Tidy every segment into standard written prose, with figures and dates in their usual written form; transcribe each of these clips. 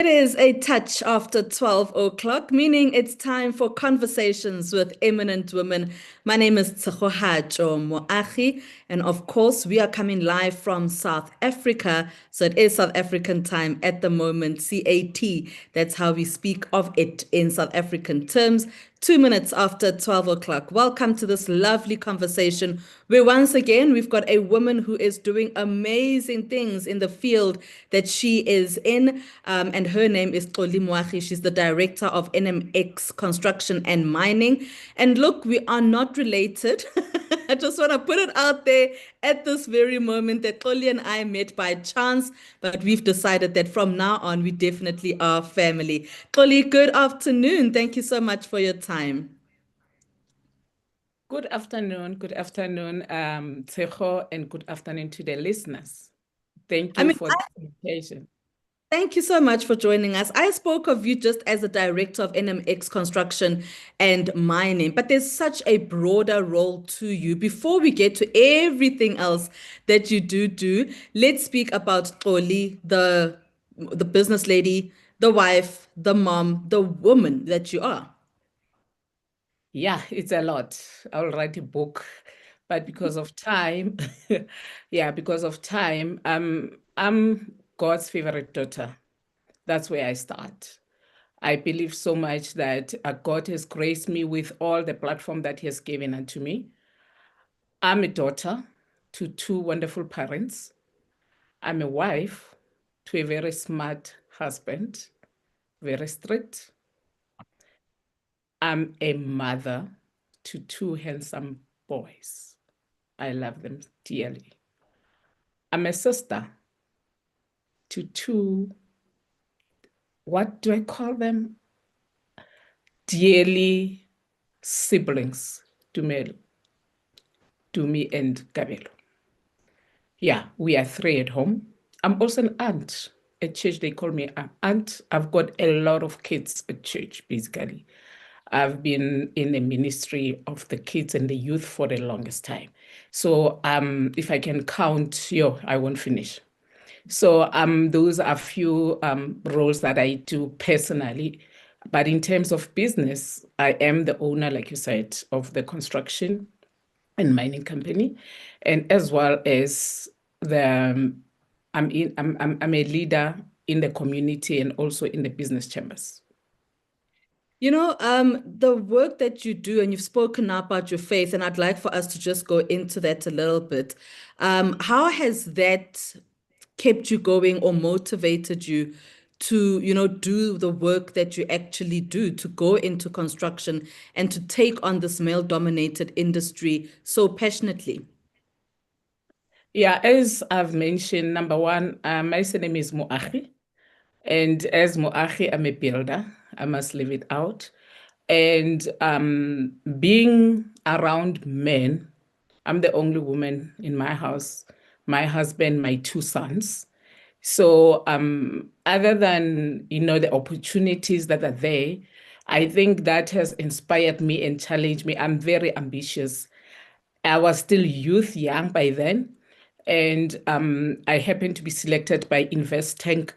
It is a touch after 12 o'clock, meaning it's time for conversations with eminent women. My name is Tshegohaco Moagi, and of course, we are coming live from South Africa. So it is South African time at the moment, CAT. That's how we speak of it in South African terms. 2 minutes after 12 o'clock. Welcome to this lovely conversation where once again we've got a woman who is doing amazing things in the field that she is in. And her name is Xoli Moagi. She's the director of NMX Construction and Mining. And look, we are not related. I just want to put it out there at this very moment that Xoli and I met by chance, but we've decided that from now on, we definitely are family. Xoli, good afternoon. Thank you so much for your time. Good afternoon, Tsego, and good afternoon to the listeners. Thank I you mean, for the invitation. Thank you so much for joining us. I spoke of you just as a director of NMX Construction and Mining, but there's such a broader role to you. Before we get to everything else that you do, let's speak about Xoli, the business lady, the wife, the mom, the woman that you are. Yeah, it's a lot. I'll write a book, but because of time, because of time, I'm God's favorite daughter. That's where I start. I believe so much that God has graced me with all the platform that He has given unto me. I'm a daughter to two wonderful parents. I'm a wife to a very smart husband, very strict. I'm a mother to two handsome boys. I love them dearly. I'm a sister to two, what do I call them? Dearly siblings, Dumelo, Dumi and Gabelo. Yeah, we are three at home. I'm also an aunt at church. They call me an aunt. I've got a lot of kids at church, basically. I've been in the ministry of the kids and the youth for the longest time. So if I can count, I won't finish. So those are a few roles that I do personally. But in terms of business, I am the owner, like you said, of the construction and mining company, and as well as the I'm a leader in the community and also in the business chambers. The work that you do, and you've spoken now about your faith, and I'd like for us to just go into that a little bit. How has that kept you going or motivated you to, do the work that you actually do, to go into construction and to take on this male-dominated industry so passionately? Yeah, as I've mentioned, number one, my surname is Moagi. And as Moagi, I'm a builder. I must leave it out. And being around men, I'm the only woman in my house, my husband, my two sons. So other than, the opportunities that are there, I think that has inspired me and challenged me. I'm very ambitious. I was still young by then. And I happened to be selected by Investec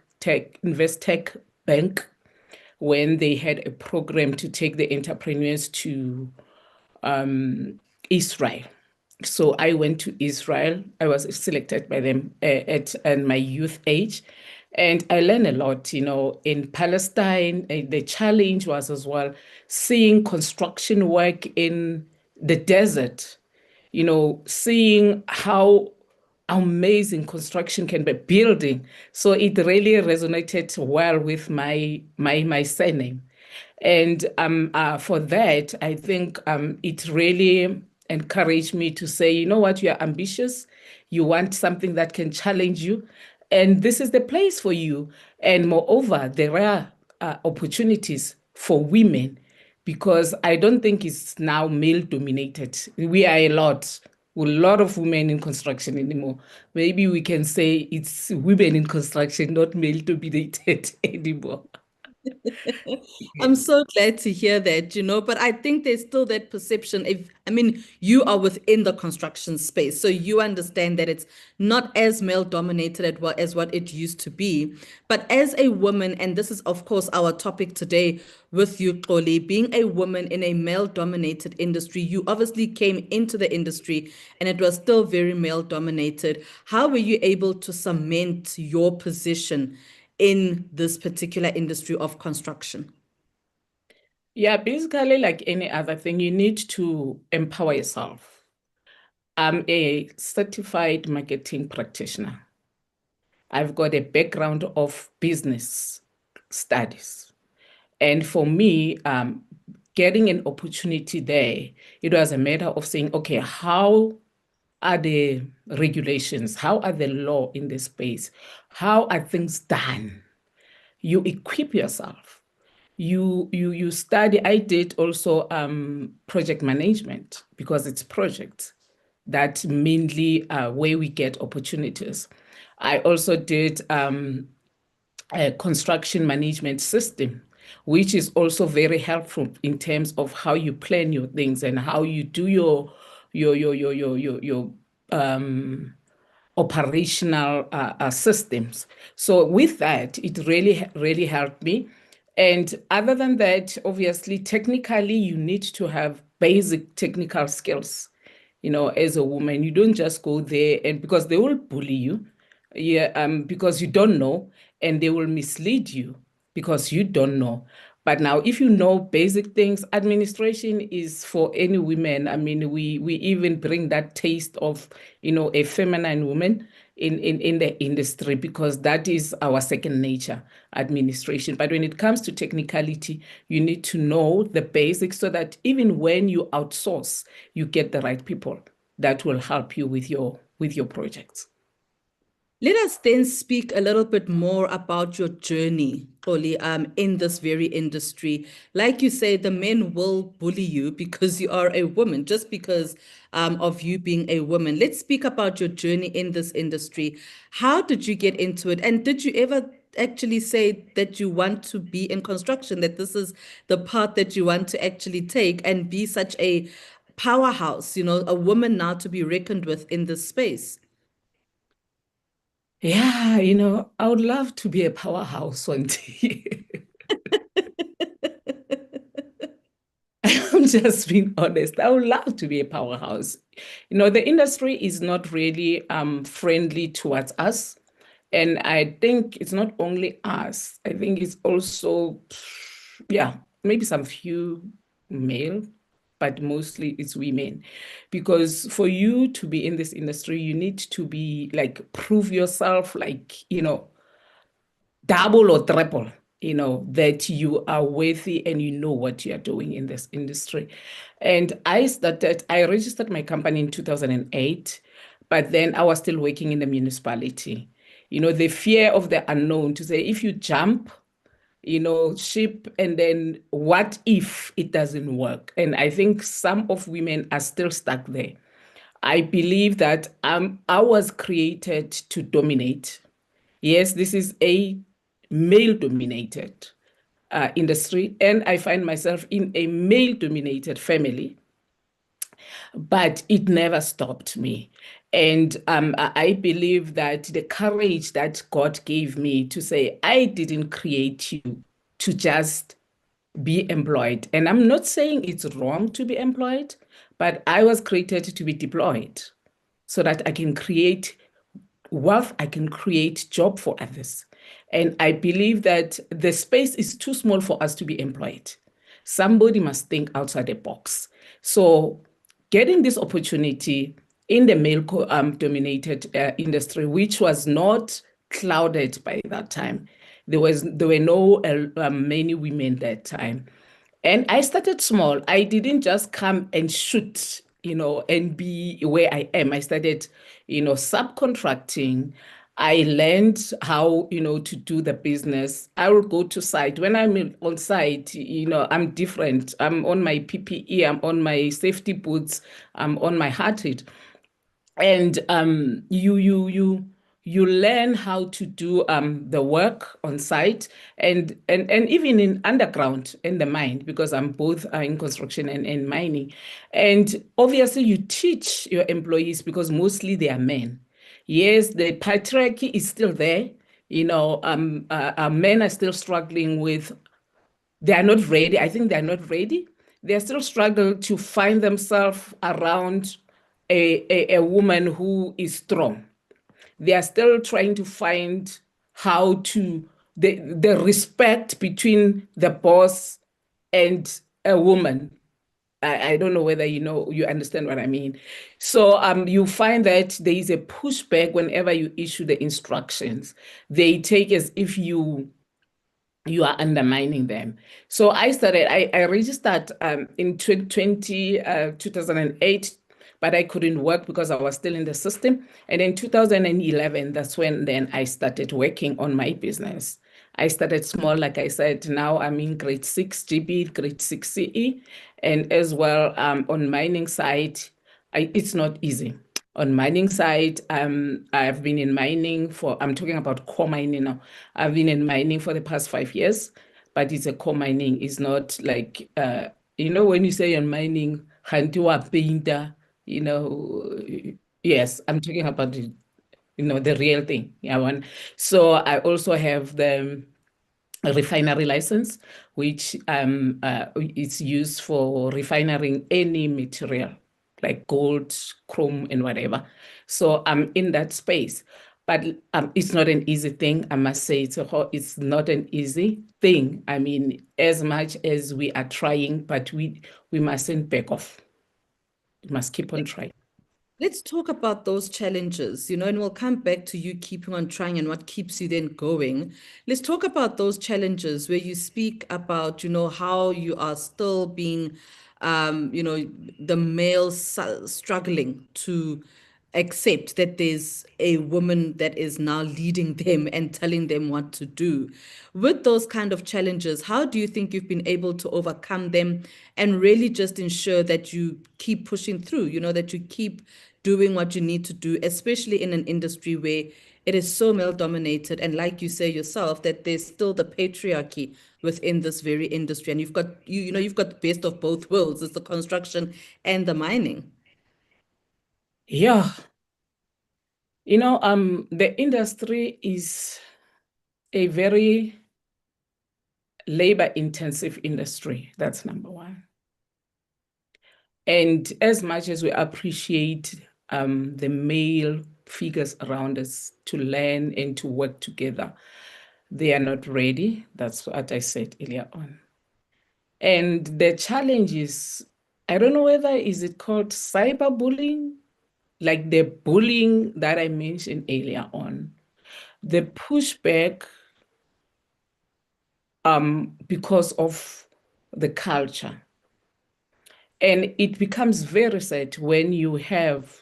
Bank when they had a program to take the entrepreneurs to Israel. So I went to Israel. I was selected by them at my youth age. And I learned a lot, in Palestine. The challenge was as well seeing construction work in the desert, seeing how amazing construction can be building. So it really resonated well with my surname. And for that, I think it really encouraged me to say, you know what, you are ambitious, you want something that can challenge you, and this is the place for you. And moreover, there are opportunities for women because I don't think it's now male dominated. We are a lot of women in construction anymore. Maybe we can say it's women in construction, not male dominated anymore. I'm so glad to hear that, but I think there's still that perception. I mean, you are within the construction space, so you understand that it's not as male dominated as what it used to be. But as a woman, and this is, of course, our topic today with you, Xoli, being a woman in a male dominated industry, you obviously came into the industry and it was still very male dominated. How were you able to cement your position in this particular industry of construction? Yeah, basically, like any other thing, you need to empower yourself. I'm a certified marketing practitioner. I've got a background of business studies. And for me, getting an opportunity there, it was a matter of saying, okay, how are the regulations? How are the law in this space? How are things done? You equip yourself. You study. I did also project management because it's projects that mainly where we get opportunities. I also did a construction management system, which is also very helpful in terms of how you plan your things and how you do your operational systems. So with that, it really helped me. And other than that, obviously, technically, you need to have basic technical skills. As a woman, you don't just go there and because they will bully you, yeah, because you don't know, and they will mislead you because you don't know. But now, if you know basic things, administration is for any women. I mean, we even bring that taste of, a feminine woman in the industry because that is our second nature, administration. But when it comes to technicality, you need to know the basics so that even when you outsource, you get the right people that will help you with your projects. Let us then speak a little bit more about your journey, Xoli, in this very industry. Like you say, the men will bully you because you are a woman, just because of you being a woman. Let's speak about your journey in this industry. How did you get into it? And did you ever actually say that you want to be in construction, that this is the path that you want to actually take and be such a powerhouse, a woman now to be reckoned with in this space? Yeah, I would love to be a powerhouse one day. I'm just being honest. I would love to be a powerhouse. The industry is not really friendly towards us. And I think it's not only us. I think it's also, yeah, maybe some few male, but mostly it's women. Because for you to be in this industry, you need to be like prove yourself, like, double or triple, that you are worthy and you know what you are doing in this industry. And I registered my company in 2008, but then I was still working in the municipality. The fear of the unknown to say, if you jump, ship, and then what if it doesn't work? And I think some of women are still stuck there. I believe that I was created to dominate. Yes, this is a male-dominated industry, and I find myself in a male-dominated family, but it never stopped me. And I believe that the courage that God gave me to say, I didn't create you to just be employed. And I'm not saying it's wrong to be employed, but I was created to be deployed so that I can create wealth, I can create job for others. And I believe that the space is too small for us to be employed. Somebody must think outside the box. So getting this opportunity in the male dominated industry, which was not clouded by that time. There were no many women that time. And I started small. I didn't just come and shoot, and be where I am. I started, subcontracting. I learned how, to do the business. I will go to site. When I'm on site, I'm different. I'm on my PPE, I'm on my safety boots, I'm on my hard hat. And you you learn how to do the work on site and even in underground in the mine, because I'm both in construction and mining. And obviously you teach your employees because mostly they are men. Yes, the patriarchy is still there. Men are still struggling with, they are not ready. I think they are not ready. They are still struggling to find themselves around a woman who is strong. They are still trying to find how to the respect between the boss and a woman. I don't know whether you understand what I mean. So you find that there is a pushback whenever you issue the instructions. They take as if you are undermining them. So I registered in 2008, but I couldn't work because I was still in the system. And in 2011, that's when then I started working on my business. I started small, like I said, now I'm in grade 6 GB, grade 6 CE, and as well on mining side, it's not easy. On mining side, I've been in mining I'm talking about core mining now. I've been in mining for the past 5 years, but it's a core mining. It's not like, when you say on mining, Hantua painter, yes, I'm talking about the real thing. Yeah, so I also have the a refinery license, which is used for refining any material like gold, chrome, and whatever. So I'm in that space. But it's not an easy thing, I must say. It's not an easy thing. I mean, as much as we are trying, but we mustn't back off. We must keep on trying. Let's talk about those challenges, and we'll come back to you keeping on trying and what keeps you then going. Let's talk about those challenges where you speak about, how you are still being, the males struggling to accept that there's a woman that is now leading them and telling them what to do. With those kind of challenges, how do you think you've been able to overcome them and really just ensure that you keep pushing through, that you keep doing what you need to do, especially in an industry where it is so male dominated, and like you say yourself, that there's still the patriarchy within this very industry, and you've got the best of both worlds. It's the construction and the mining. Yeah, the industry is a very labor-intensive industry. That's number one. And as much as we appreciate the male figures around us to learn and to work together, they are not ready. That's what I said earlier on. And the challenge is, I don't know whether is it called cyberbullying, like the bullying that I mentioned earlier on, the pushback because of the culture. And it becomes very sad when you have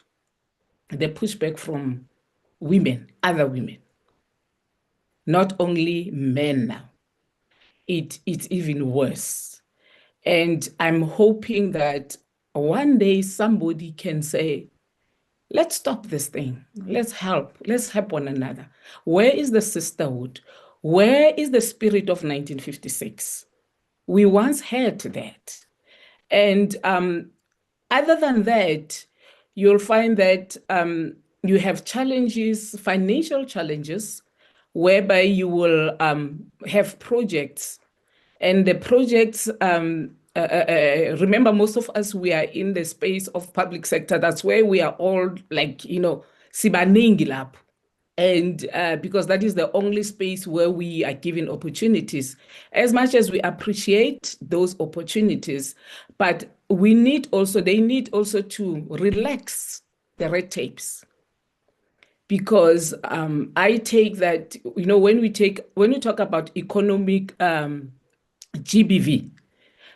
the pushback from women, other women, not only men now. It's even worse. And I'm hoping that one day somebody can say, let's stop this thing. Let's help. Let's help one another. Where is the sisterhood? Where is the spirit of 1956? We once had that. And other than that, you'll find that you have challenges, financial challenges, whereby you will have projects. And the projects, remember, most of us, we are in the space of public sector. That's where we are all like, sibaningi lapho. And because that is the only space where we are given opportunities, as much as we appreciate those opportunities, but they need also to relax the red tapes. Because I take that, when we talk about economic GBV,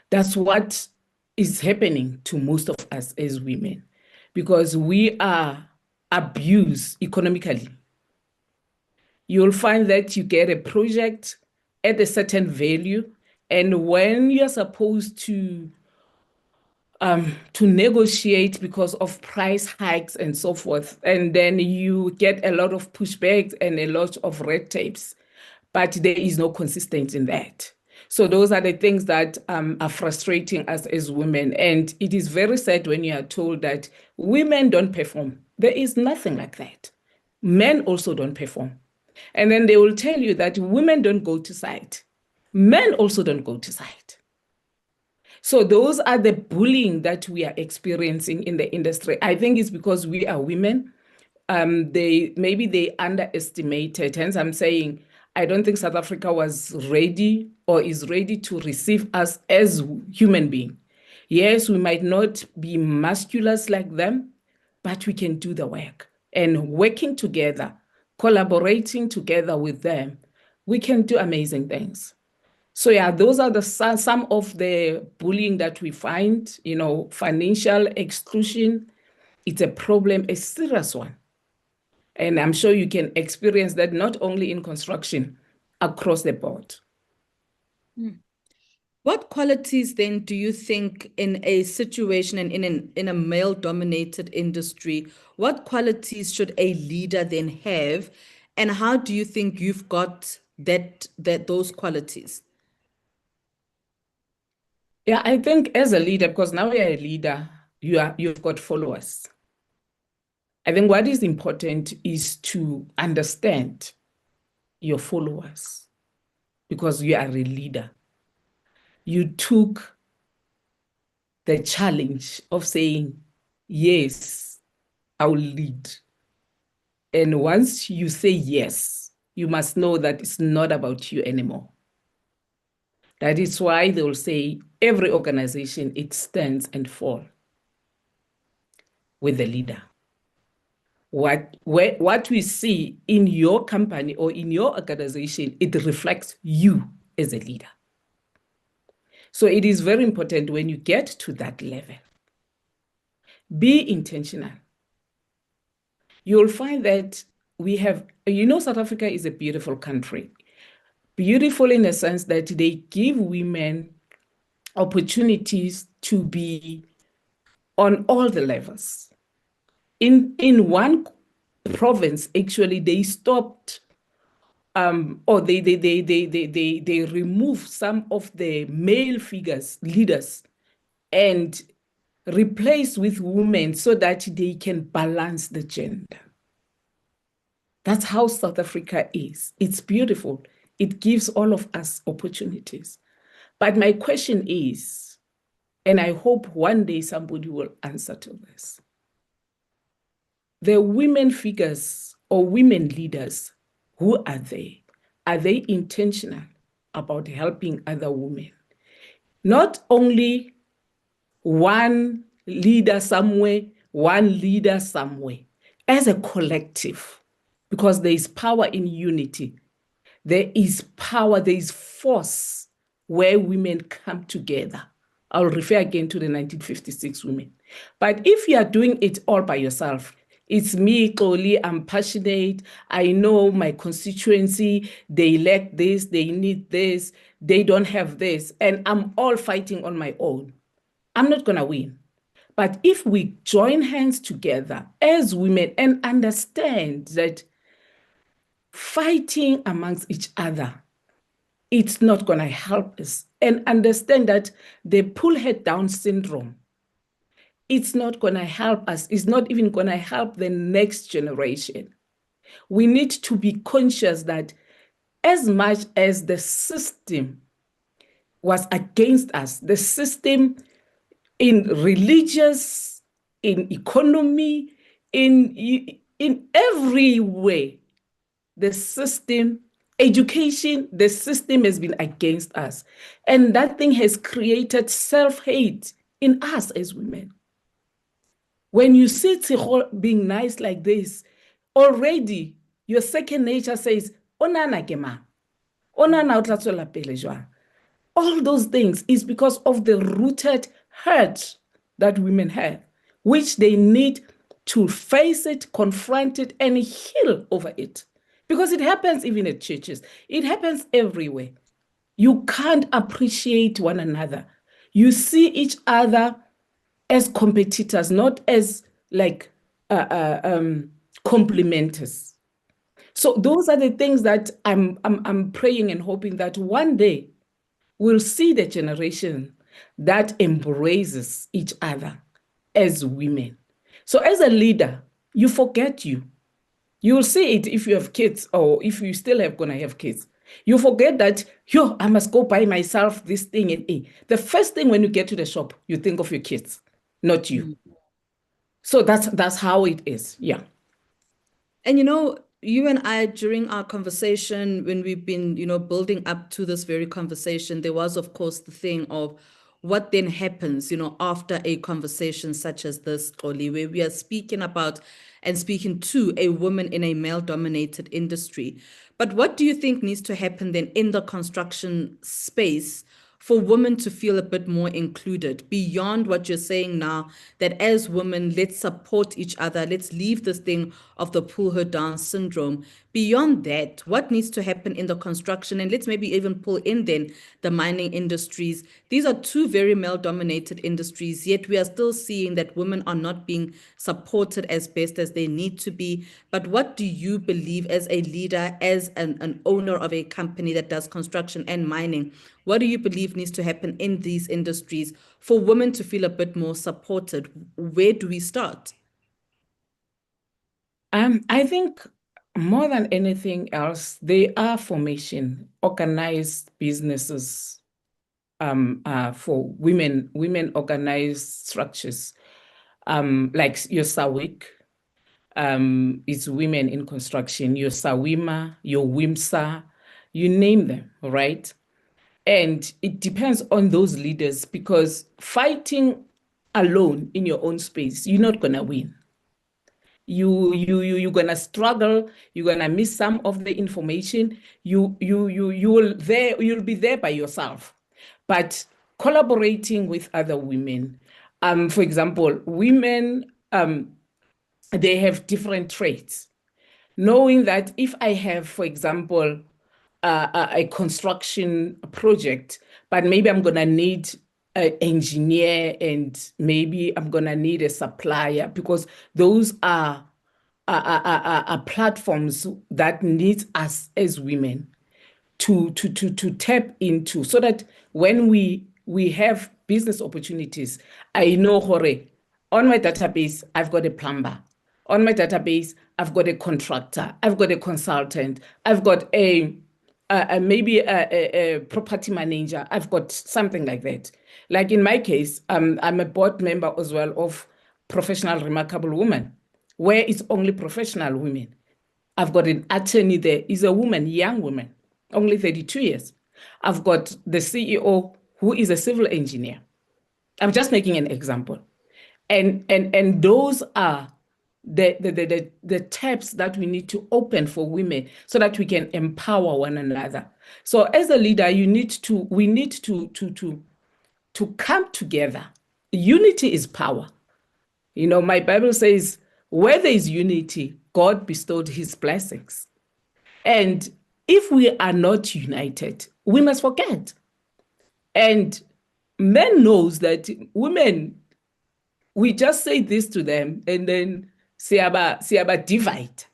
that's what is happening to most of us as women, because we are abused economically. You'll find that you get a project at a certain value, and when you're supposed to to negotiate because of price hikes and so forth. And then you get a lot of pushbacks and a lot of red tapes, but there is no consistency in that. So those are the things that are frustrating us as women. And it is very sad when you are told that women don't perform. There is nothing like that. Men also don't perform. And then they will tell you that women don't go to site. Men also don't go to site. So those are the bullying that we are experiencing in the industry. I think it's because we are women. Maybe they underestimated. Hence, I'm saying I don't think South Africa was ready or is ready to receive us as human beings. Yes, we might not be musculous like them, but we can do the work. And working together, collaborating together with them, we can do amazing things. So yeah, those are some of the bullying that we find, financial exclusion. It's a problem, a serious one. And I'm sure you can experience that not only in construction, across the board. What qualities then do you think in a situation and in a male-dominated industry, what qualities should a leader then have, and how do you think you've got those qualities? Yeah, I think as a leader, because now you're a leader, you've got followers. I think what is important is to understand your followers, because you are a leader. You took the challenge of saying, yes, I will lead. And once you say yes, you must know that it's not about you anymore. That is why they will say every organization, it stands and falls with the leader. What we see in your company or in your organization, it reflects you as a leader. So it is very important when you get to that level, be intentional. You'll find that we have, South Africa is a beautiful country. Beautiful in the sense that they give women opportunities to be on all the levels. In one province, actually, they stopped or they removed some of the male figures, leaders, and replaced with women so that they can balance the gender. That's how South Africa is. It's beautiful. It gives all of us opportunities. But my question is, and I hope one day somebody will answer to this, the women figures or women leaders, who are they? Are they intentional about helping other women? Not only one leader somewhere, one leader somewhere, as a collective, because there is power in unity. There is power, there is force where women come together. I'll refer again to the 1956 women. But if you are doing it all by yourself, it's me, Xoli, I'm passionate, I know my constituency, they lack this, they need this, they don't have this, and I'm all fighting on my own, I'm not going to win. But if we join hands together as women and understand that fighting amongst each other, it's not going to help us, and understand that the pull head down syndrome, it's not going to help us. It's not even going to help the next generation. We need to be conscious that as much as the system was against us, the system in religious, in economy, in every way, the system, education, the system has been against us. And that thing has created self-hate in us as women. When you see Tshegohaco being nice like this, already your second nature says, onana ke ma, onana o tla tswela pele jwang. All those things is because of the rooted hurt that women have, which they need to face it, confront it, and heal over it. Because it happens even at churches. It happens everywhere. You can't appreciate one another. You see each other as competitors, not as like complementers. So those are the things that I'm praying and hoping that one day we'll see the generation that embraces each other as women. So as a leader, you forget you. You'll see it if you have kids or if you still have gonna have kids. You forget that, yo, I must go buy myself this thing and the first thing when you get to the shop, you think of your kids, not you. So that's how it is. Yeah. And you and I, during our conversation, when we've been, building up to this very conversation, there was, of course, the thing of what then happens, after a conversation such as this, Xoli, where we are speaking about and speaking to a woman in a male-dominated industry. But what do you think needs to happen then in the construction space for women to feel a bit more included beyond what you're saying now, that as women, let's support each other, let's leave this thing of the pull her down syndrome. Beyond that, what needs to happen in the construction, and let's maybe even pull in then the mining industries? These are two very male dominated industries, yet we are still seeing that women are not being supported as best as they need to be. But what do you believe as a leader, as an owner of a company that does construction and mining? What do you believe needs to happen in these industries for women to feel a bit more supported? Where do we start? I think more than anything else, they are formation, organized businesses for women organized structures. Like your SAWIC, is women in construction, your SAWIMA, your WIMSA, you name them, right? And it depends on those leaders because fighting alone in your own space, you're not gonna win. You're gonna struggle, you're gonna miss some of the information, you'll be there by yourself. But collaborating with other women, for example, women, they have different traits. Knowing that if I have, for example, a construction project, but maybe I'm gonna need an engineer and maybe I'm gonna need a supplier because those are platforms that need us as women to tap into so that when we have business opportunities, I know, Hore, on my database, I've got a plumber. On my database, I've got a contractor. I've got a consultant. I've got maybe a property manager. I've got something like that. Like in my case, I'm a board member as well of Professional Remarkable Women, where it's only professional women. I've got an attorney there, is a woman, young woman, only 32 years. I've got the CEO who is a civil engineer. I'm just making an example. And those are the taps that we need to open for women so that we can empower one another. So as a leader, we need to come together. Unity is power. My Bible says, where there is unity, God bestowed his blessings. And if we are not united, we must forget. And men knows that women, we just say this to them and then say about divide.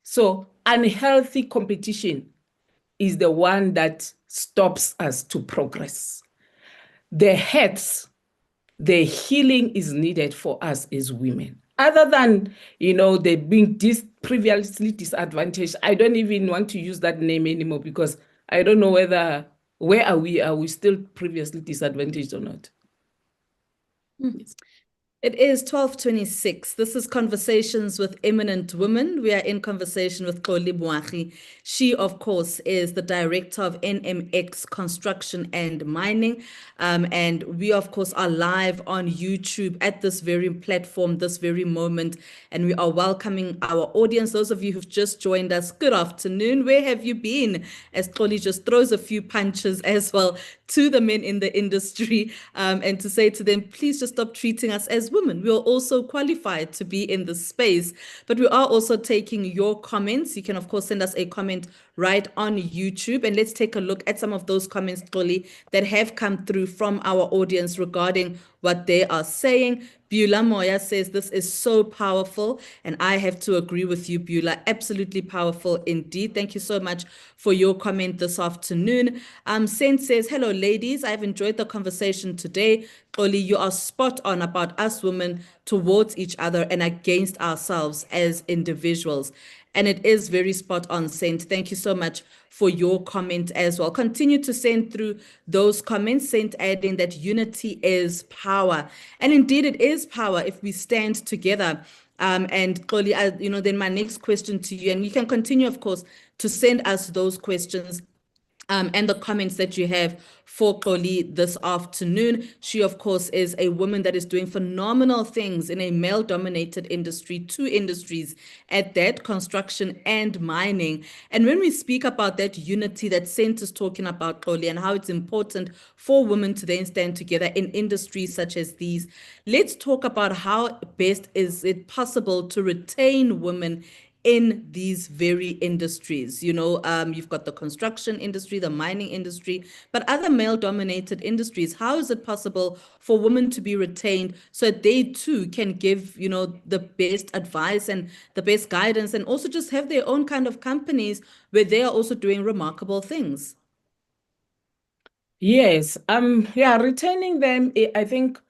So unhealthy competition is the one that stops us to progress. The hurts, the healing is needed for us as women. Other than, they being previously disadvantaged, I don't even want to use that name anymore because I don't know where are we still previously disadvantaged or not? Yes. It is 12:26. This is Conversations with Eminent Women. We are in conversation with Xoli Moagi. She, of course, is the director of NMX Construction and Mining. And we, of course, are live on YouTube at this very platform, this very moment. And we are welcoming our audience. Those of you who've just joined us, good afternoon. Where have you been? As Xoli just throws a few punches as well to the men in the industry, and to say to them, please just stop treating us as women. We are also qualified to be in this space, but we are also taking your comments. You can, of course, send us a comment right on YouTube, and let's take a look at some of those comments, Xoli, that have come through from our audience regarding what they are saying. Beulah Moya says this is so powerful, and I have to agree with you, Beulah. Absolutely powerful indeed. Thank you so much for your comment this afternoon. Sen says, hello, ladies. I've enjoyed the conversation today. Xoli, you are spot on about us women towards each other and against ourselves as individuals. And it is very spot on, Saint. Thank you so much for your comment as well. Continue to send through those comments, Saint, adding that unity is power. And indeed, it is power if we stand together. And Xoli, then my next question to you, and you can continue, of course, to send us those questions and the comments that you have for Xoli this afternoon. She, of course, is a woman that is doing phenomenal things in a male-dominated industry, two industries at that, construction and mining. And when we speak about that unity that Sent is talking about, Xoli, and how it's important for women to then stand together in industries such as these, let's talk about how best is it possible to retain women in these very industries. You've got the construction industry, the mining industry, but other male-dominated industries. How is it possible for women to be retained so that they too can give, the best advice and the best guidance, and also just have their own kind of companies where they are also doing remarkable things? Yes, retaining them, I think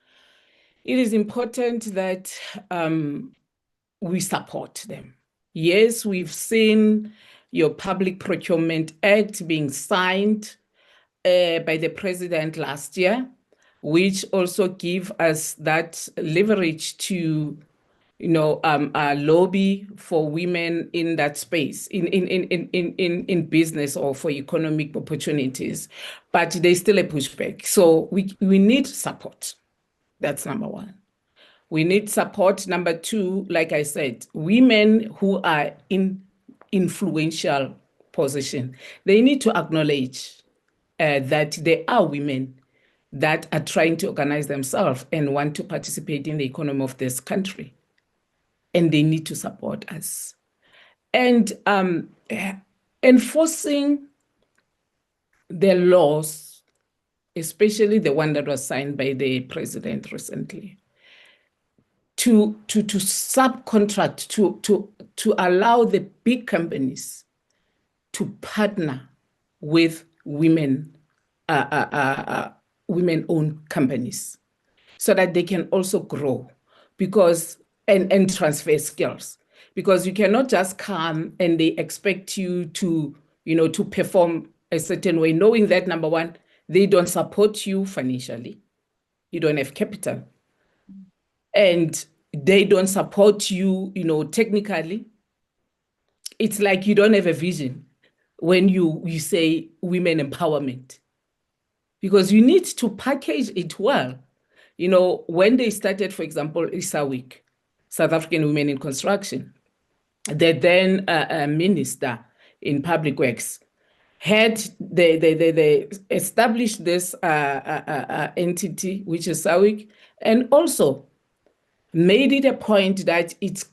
it is important that we support them. Yes, we've seen your Public Procurement Act being signed by the president last year, which also give us that leverage to, lobby for women in that space, in business or for economic opportunities. But there's still a pushback. So we need support. That's number one. We need support. Number two, like I said, women who are in influential position, they need to acknowledge that there are women that are trying to organize themselves and want to participate in the economy of this country. And they need to support us. And enforcing the laws, especially the one that was signed by the president recently, to subcontract, to allow the big companies to partner with women-owned companies so that they can also grow and transfer skills. Because you cannot just come and they expect you to perform a certain way, knowing that, number one, they don't support you financially. You don't have capital. And they don't support you, technically. It's like you don't have a vision when you say women empowerment. Because you need to package it well. When they started, for example, SAWIC, South African Women in Construction, the then minister in Public Works had they established this entity, which is SAWIC, and also made it a point that it's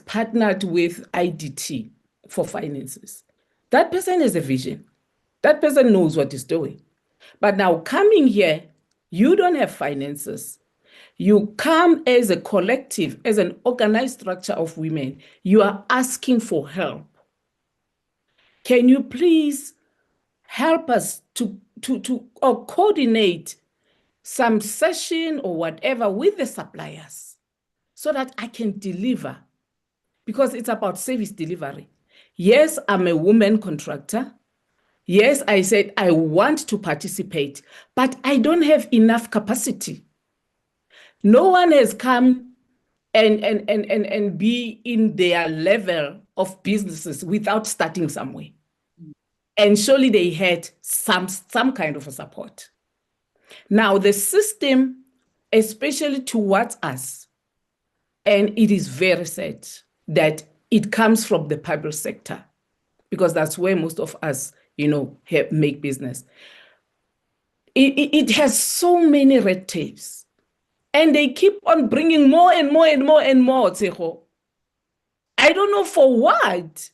partnered with IDT for finances. That person has a vision. That person knows what he's doing. But now coming here, you don't have finances. You come as a collective, as an organized structure of women. You are asking for help. Can you please help us to or coordinate some session or whatever with the suppliers so that I can deliver? Because it's about service delivery. Yes, I'm a woman contractor. Yes, I said I want to participate, but I don't have enough capacity. No one has come and be in their level of businesses without starting somewhere. And surely they had some kind of a support. Now, the system, especially towards us, and it is very sad that it comes from the private sector, because that's where most of us, make business. It has so many red tapes, and they keep on bringing more and more and more and more, Tshego. I don't know for what.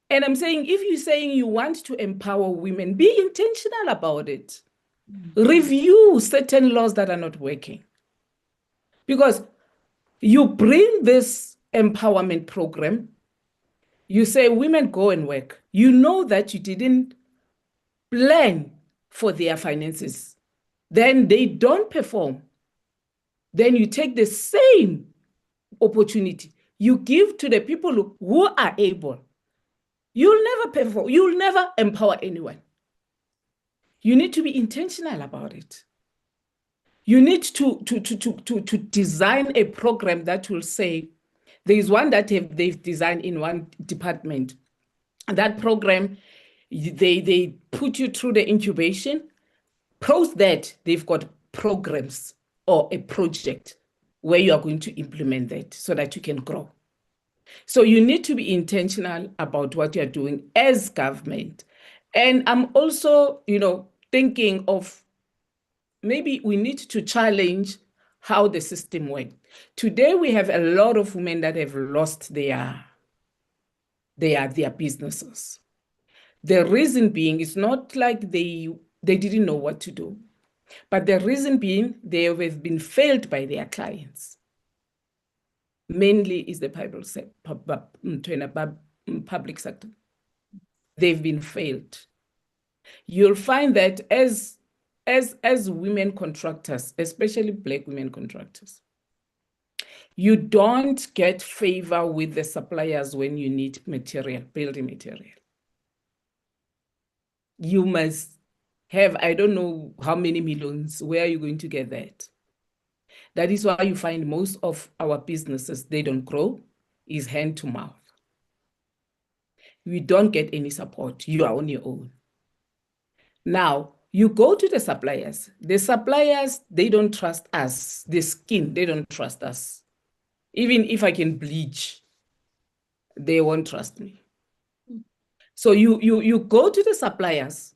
And I'm saying, if you're saying you want to empower women, be intentional about it. Review certain laws that are not working. Because you bring this empowerment program, you say women go and work. You know that you didn't plan for their finances. Then they don't perform. Then you take the same opportunity you give to the people who are able. You'll never perform. You'll never empower anyone. You need to be intentional about it. You need to design a program that will say, there is one that they've designed in one department. That program, they put you through the incubation. Post that, they've got programs or a project where you are going to implement that so that you can grow. So you need to be intentional about what you're doing as government. And I'm also, thinking of maybe we need to challenge how the system works. Today, we have a lot of women that have lost their businesses. The reason being, it's not like they didn't know what to do, but the reason being they have been failed by their clients. Mainly is the public sector. They've been failed. You'll find that as women contractors, especially Black women contractors, you don't get favor with the suppliers when you need material, building material. You must have, I don't know how many millions, where are you going to get that? That is why you find most of our businesses, they don't grow, is hand to mouth. You don't get any support, you are on your own. Now, you go to the suppliers. The suppliers, they don't trust us. The skin, they don't trust us. Even if I can bleach, they won't trust me. So you go to the suppliers,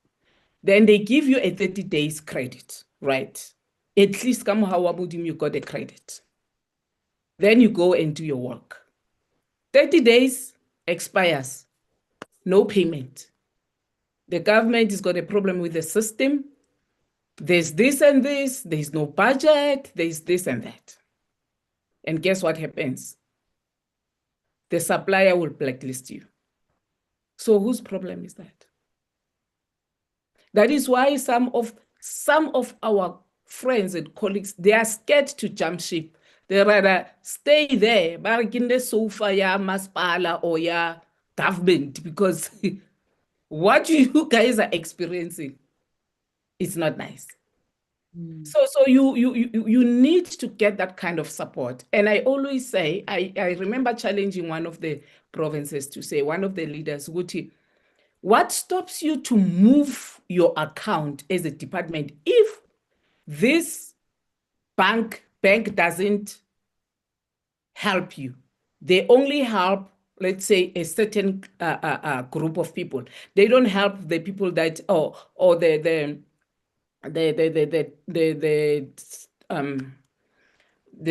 then they give you a 30 days credit, right? At least you got a credit. Then you go and do your work. 30 days expires, no payment. The government has got a problem with the system. There's this and this, there's no budget, there's this and that. And guess what happens? The supplier will blacklist you. So whose problem is that? That is why some of our friends and colleagues, they are scared to jump ship. They rather stay there, but in the sofa, ya maspala or ya government, because what you guys are experiencing is not nice. So you need to get that kind of support. And I always say, I remember challenging one of the provinces to say, one of the leaders, Guti, what stops you to move your account as a department if this bank doesn't help you? They only help, let's say, a certain group of people. They don't help the people that, or the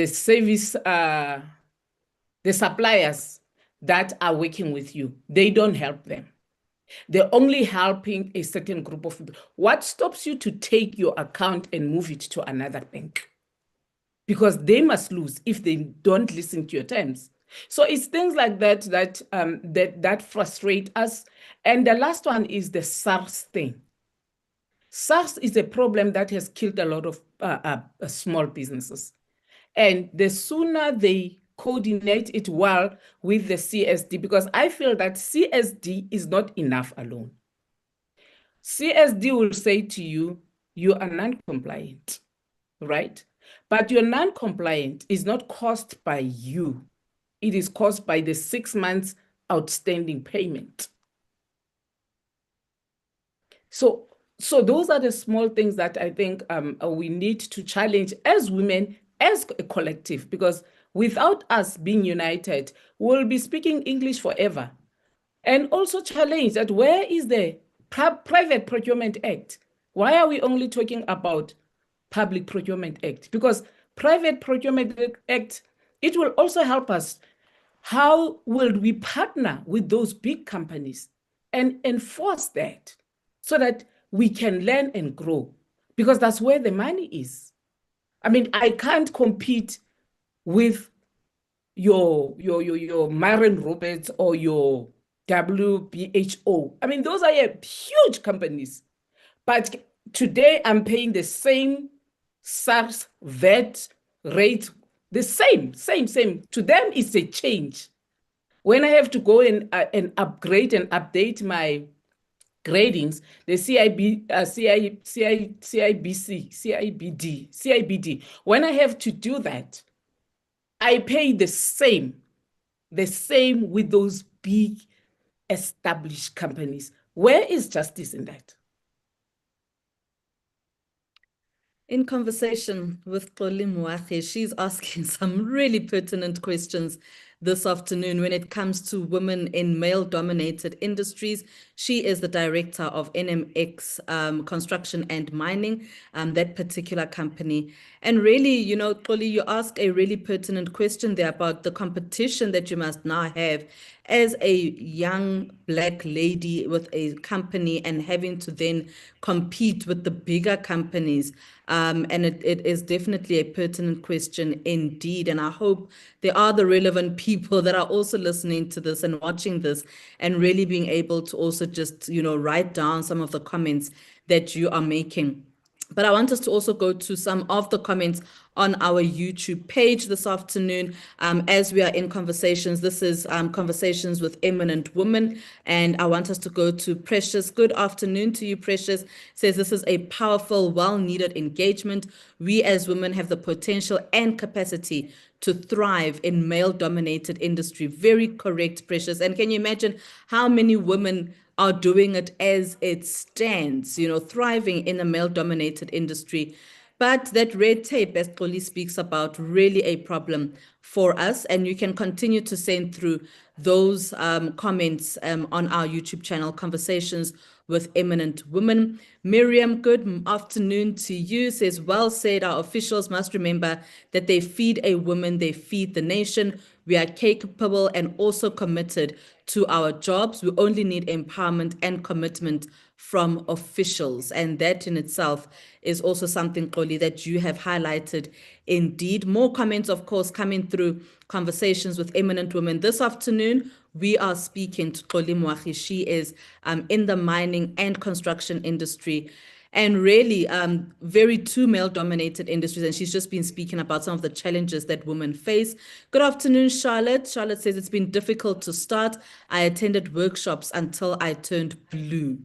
service, the suppliers that are working with you. They don't help them. They're only helping a certain group of people. What stops you to take your account and move it to another bank? Because they must lose if they don't listen to your terms. So it's things like that that frustrate us. And the last one is the SARS thing. SARS is a problem that has killed a lot of small businesses. And the sooner they coordinate it well with the CSD, because I feel that CSD is not enough alone. CSD will say to you, you are non-compliant, right? But your non-compliant is not caused by you. It is caused by the 6 months outstanding payment. So those are the small things that I think we need to challenge as women, as a collective, because without us being united, we'll be speaking English forever. And also challenge that where is the Private Procurement Act? Why are we only talking about Public Procurement Act? Because Private Procurement Act, it will also help us. How will we partner with those big companies and enforce that so that we can learn and grow? because that's where the money is. I mean, I can't compete with your Myron Roberts or your WHO. I mean, those are huge companies. But today I'm paying the same SARS VAT rate, the same. To them, it's a change. When I have to go and upgrade and update my gradings, the CIBD. When I have to do that, I pay the same with those big established companies. Where is justice in that? In conversation with Xoli Moagi, she's asking some really pertinent questions this afternoon when it comes to women in male-dominated industries. She is the director of NMX Construction and Mining, that particular company. And really, Xoli, you ask a really pertinent question there about the competition that you must now have as a young Black lady with a company and having to then compete with the bigger companies. And it is definitely a pertinent question indeed. And I hope there are the relevant people that are also listening to this and watching this and really being able to also just, write down some of the comments that you are making. But I want us to also go to some of the comments on our YouTube page this afternoon as we are in conversations. This is Conversations with Eminent Women. And I want us to go to Precious. Good afternoon to you, Precious. Says this is a powerful, well-needed engagement. We as women have the potential and capacity to thrive in male-dominated industry. Very correct, Precious. And can you imagine how many women are doing it as it stands, thriving in a male-dominated industry? But that red tape, as Xoli speaks about, really a problem for us. And you can continue to send through those comments on our YouTube channel, Conversations with Eminent Women. Miriam, good afternoon to you. Says, well said, our officials must remember that they feed a woman, they feed the nation. We are capable and also committed to our jobs. We only need empowerment and commitment from officials. And that in itself is also something, Xoli, that you have highlighted indeed. More comments, of course, coming through Conversations with Eminent Women. This afternoon, we are speaking to Xoli Moagi. She is in the mining and construction industry, and really very two male-dominated industries. And she's just been speaking about some of the challenges that women face. Good afternoon, Charlotte. Charlotte says, it's been difficult to start. I attended workshops until I turned blue.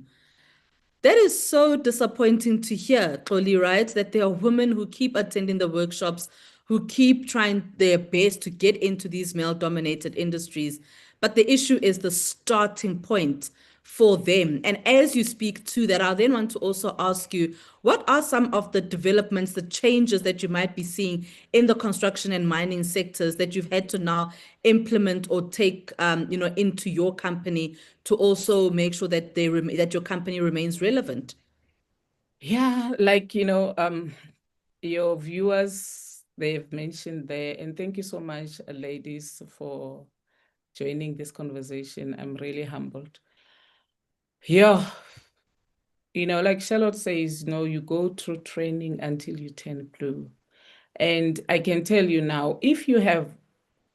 That is so disappointing to hear, Xoli, right? That there are women who keep attending the workshops, who keep trying their best to get into these male-dominated industries. But the issue is the starting point for them. And as you speak to that, I then want to also ask you, what are some of the developments, the changes that you might be seeing in the construction and mining sectors that you've had to now implement or take, into your company to also make sure that that your company remains relevant? Yeah, your viewers, they've mentioned there, and thank you so much, ladies, for joining this conversation. I'm really humbled. Yeah, like Charlotte says, you go through training until you turn blue. And I can tell you now, if you have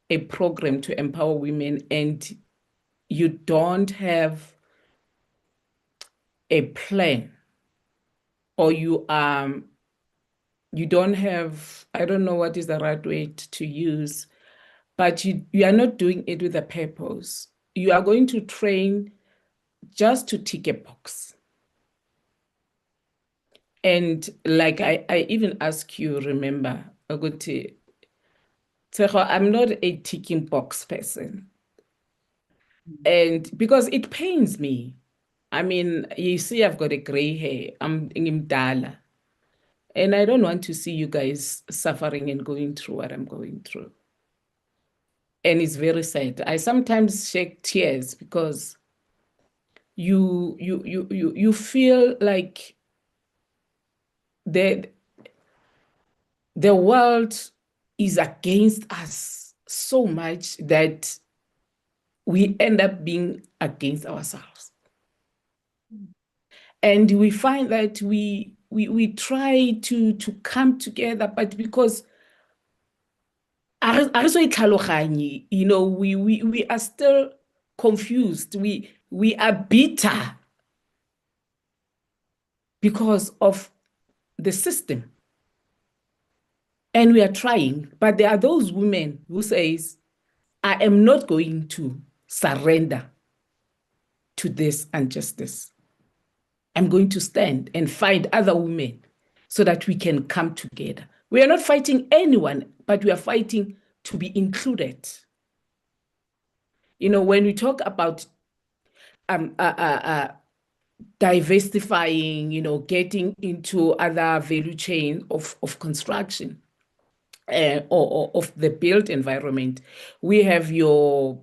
a program to empower women and you don't have a plan, or you don't have, I don't know what is the right way to use, but you are not doing it with a purpose. You are going to train just to tick a box. And like I even ask you, remember, Aguti, I'm not a ticking box person. And because it pains me. I mean, you see, I've got a gray hair. I'm Dala. And I don't want to see you guys suffering and going through what I'm going through. And it's very sad. I sometimes shed tears because you feel like the world is against us so much that we end up being against ourselves. And we find that we we try to come together, but because a re so itlhaloganye, we are still confused. We are bitter because of the system. And we are trying, but there are those women who says, I am not going to surrender to this injustice. I'm going to stand and find other women so that we can come together. We are not fighting anyone, but we are fighting to be included. When we talk about diversifying, getting into other value chain of construction or of the built environment, we have your,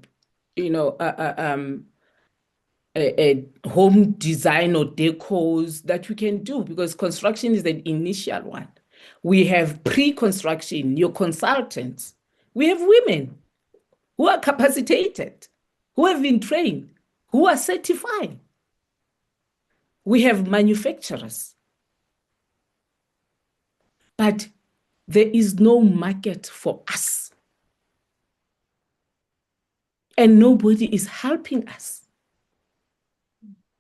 home design or decos that we can do, because construction is an initial one. We have pre-construction, your consultants. We have women who are capacitated, who have been trained, who are certified. We have manufacturers. But there is no market for us. And nobody is helping us.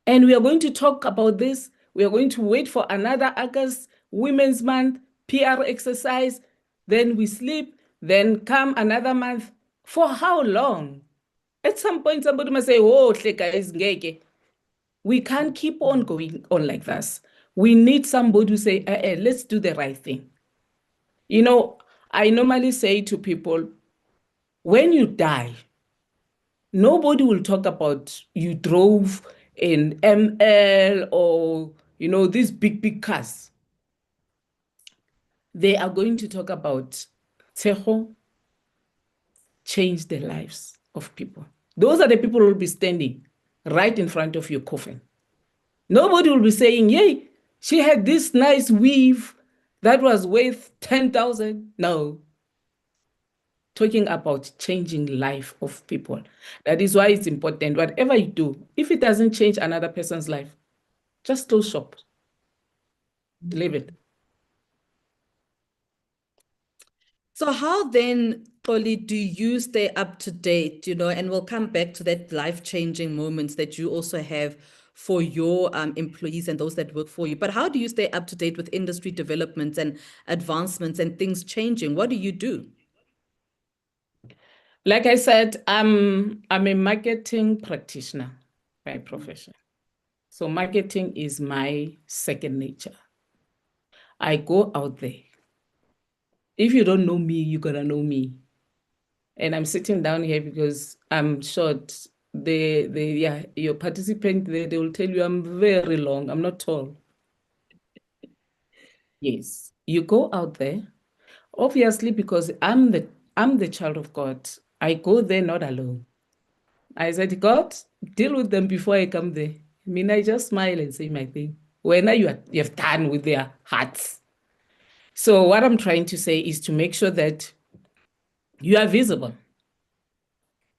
And we are going to talk about this. We are going to wait for another August Women's Month, PR exercise. Then we sleep, then come another month. For how long? At some point, somebody must say, oh, guys, we can't keep on going on like this. We need somebody to say, let's do the right thing. I normally say to people, when you die, nobody will talk about you drove in ML or, these big cars. They are going to talk about Tshego change the lives of people. Those are the people who will be standing right in front of your coffin. Nobody will be saying, yay, she had this nice weave that was worth 10,000. No. Talking about changing life of people. That is why it's important. Whatever you do, if it doesn't change another person's life, just close shop. Leave it. So how then, Xoli, do you stay up to date, and we'll come back to that life-changing moments that you also have for your employees and those that work for you. But how do you stay up to date with industry developments and advancements and things changing? What do you do? Like I said, I'm a marketing practitioner by profession. So marketing is my second nature. I go out there. If you don't know me, you're gonna know me. And I'm sitting down here because I'm short. Your participant, they will tell you I'm very long. I'm not tall. Yes. You go out there, obviously, because I'm the child of God. I go there not alone. I said, God, deal with them before I come there. I just smile and say my thing. When you've done with their hearts. So what I'm trying to say is to make sure that you are visible.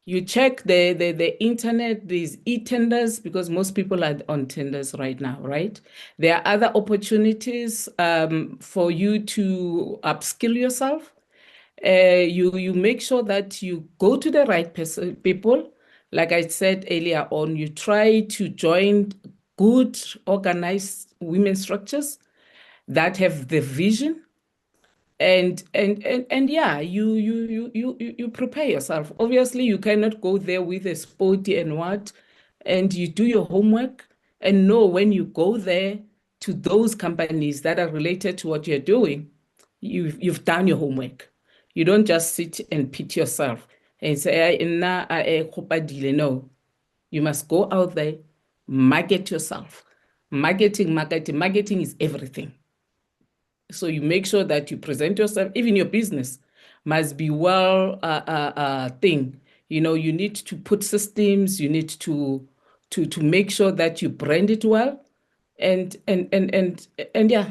You check the internet, these e-tenders, because most people are on tenders right now, right? There are other opportunities for you to upskill yourself. You make sure that you go to the right people. Like I said earlier on, you try to join good, organized women structures that have the vision. And yeah, you prepare yourself. Obviously, you cannot go there with a sporty and you do your homework and know when you go there to those companies that are related to what you're doing, you've done your homework. You don't just sit and pit yourself and say, no. You must go out there, market yourself. Marketing is everything. So you make sure that you present yourself, even your business must be well thing. You need to put systems, you need to make sure that you brand it well and yeah,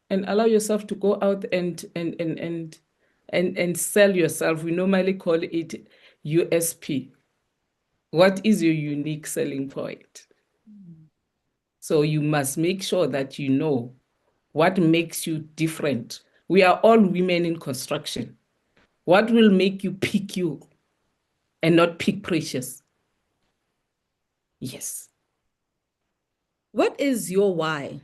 and allow yourself to go out and sell yourself. We normally call it USP. What is your unique selling point? So you must make sure that you know What makes you different? We are all women in construction. What will make you pick you and not pick Precious? Yes. What is your why,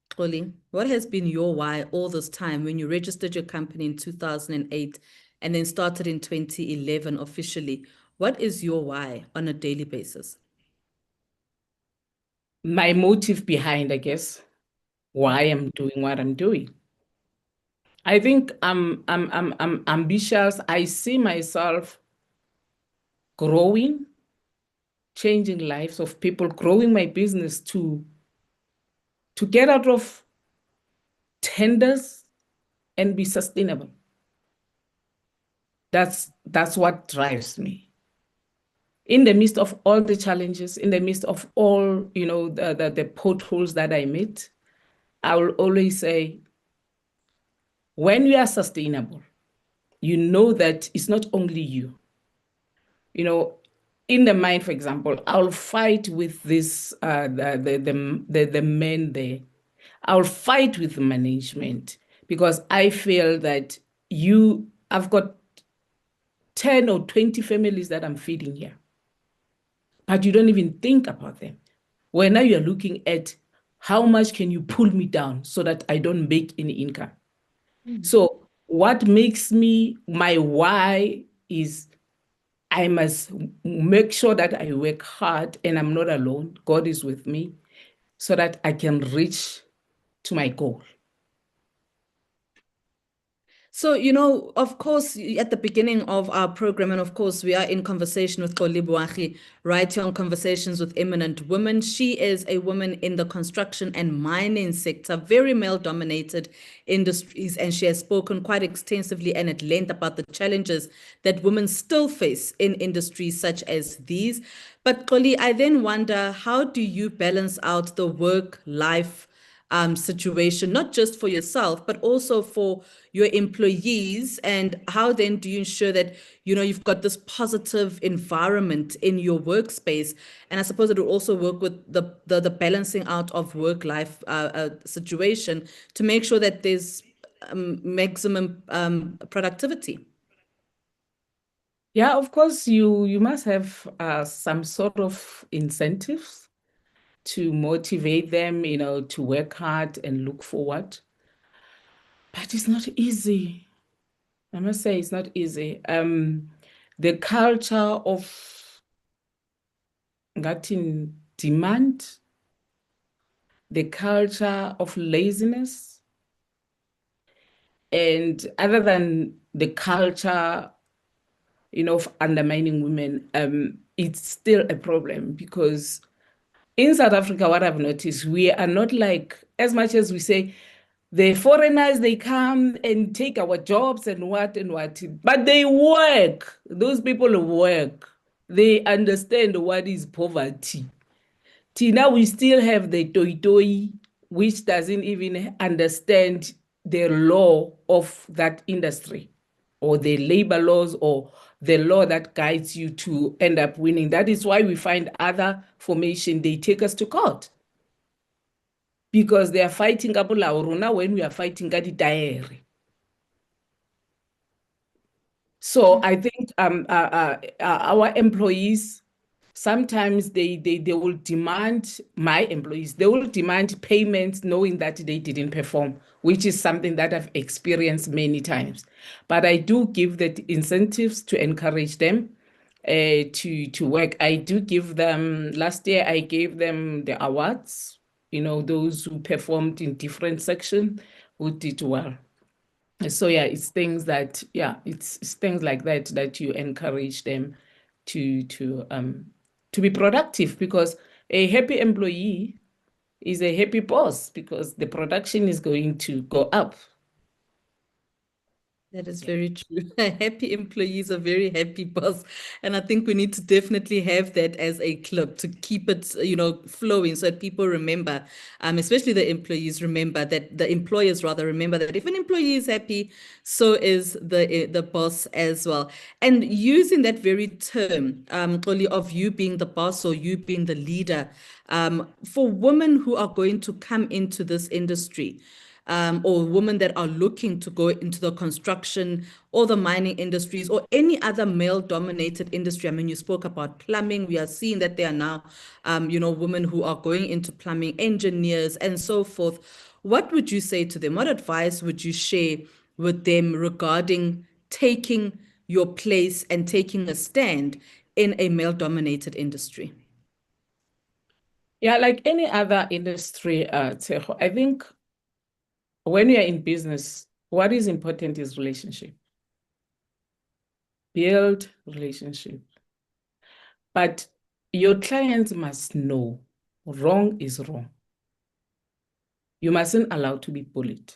Xoli? What has been your why all this time when you registered your company in 2008 and then started in 2011 officially? What is your why on a daily basis? My motive behind, I guess, why I'm doing what I'm doing. I think I'm ambitious. I see myself growing, changing lives of people, growing my business to get out of tenders and be sustainable. That's what drives me. In the midst of all the challenges, in the midst of all, the potholes that I meet, I will always say, when you are sustainable, you know that it's not only you. In the mine, for example, I'll fight with this the men there. I'll fight with the management because I feel that I've got 10 or 20 families that I'm feeding here, but you don't even think about them. Well, now you're looking at how much can you pull me down so that I don't make any income. So what makes me my why is I must make sure that I work hard and I'm not alone. God is with me so that I can reach to my goal. So, of course, at the beginning of our program, and of course, we are in conversation with Xoli Moagi, right here on Conversations with Eminent Women. She is a woman in the construction and mining sector, very male-dominated industries, and she has spoken quite extensively and at length about the challenges that women still face in industries such as these. But Xoli, I then wonder, how do you balance out the work-life situation, not just for yourself, but also for your employees? And how then do you ensure that, you've got this positive environment in your workspace? And I suppose it will also work with the balancing out of work-life situation to make sure that there's maximum productivity. Yeah, of course, you must have some sort of incentives to motivate them, to work hard and look forward. But it's not easy. I must say it's not easy. The culture of getting demand, the culture of laziness, and other than the culture, of undermining women, it's still a problem because in South Africa, what I've noticed, we are not like, as much as we say, the foreigners, they come and take our jobs and what, but they work. Those people work. They understand what is poverty. Till now, we still have the toy, which doesn't even understand the law of that industry or the labor laws or the law that guides you to end up winning. That is why we find other formation, they take us to court because they are fighting Kabula Runa when we are fighting Gadi Diary. So I think our employees, sometimes they will demand, my employees, they will demand payments knowing that they didn't perform, which is something that I've experienced many times. But I do give the incentives to encourage them to work. I do give them, last year I gave them the awards, those who performed in different sections who did well. So yeah, it's things that, it's things like that you encourage them to be productive, because a happy employee is a happy boss because the production is going to go up. That is very true. Happy employees are very happy boss. And I think we need to definitely have that as a clip to keep it, flowing so that people remember, especially the employees remember that the employers rather remember that if an employee is happy, so is the boss as well. And using that very term, Xoli, of you being the boss or you being the leader, for women who are going to come into this industry, or women that are looking to go into the construction or the mining industries or any other male-dominated industry? I mean, you spoke about plumbing. We are seeing that there are now, women who are going into plumbing, engineers, and so forth. What would you say to them? What advice would you share with them regarding taking your place and taking a stand in a male-dominated industry? Yeah, like any other industry, Tshego, I think when you're in business, what is important is relationship. Build relationship. But your clients must know wrong is wrong. You mustn't allow to be bullied.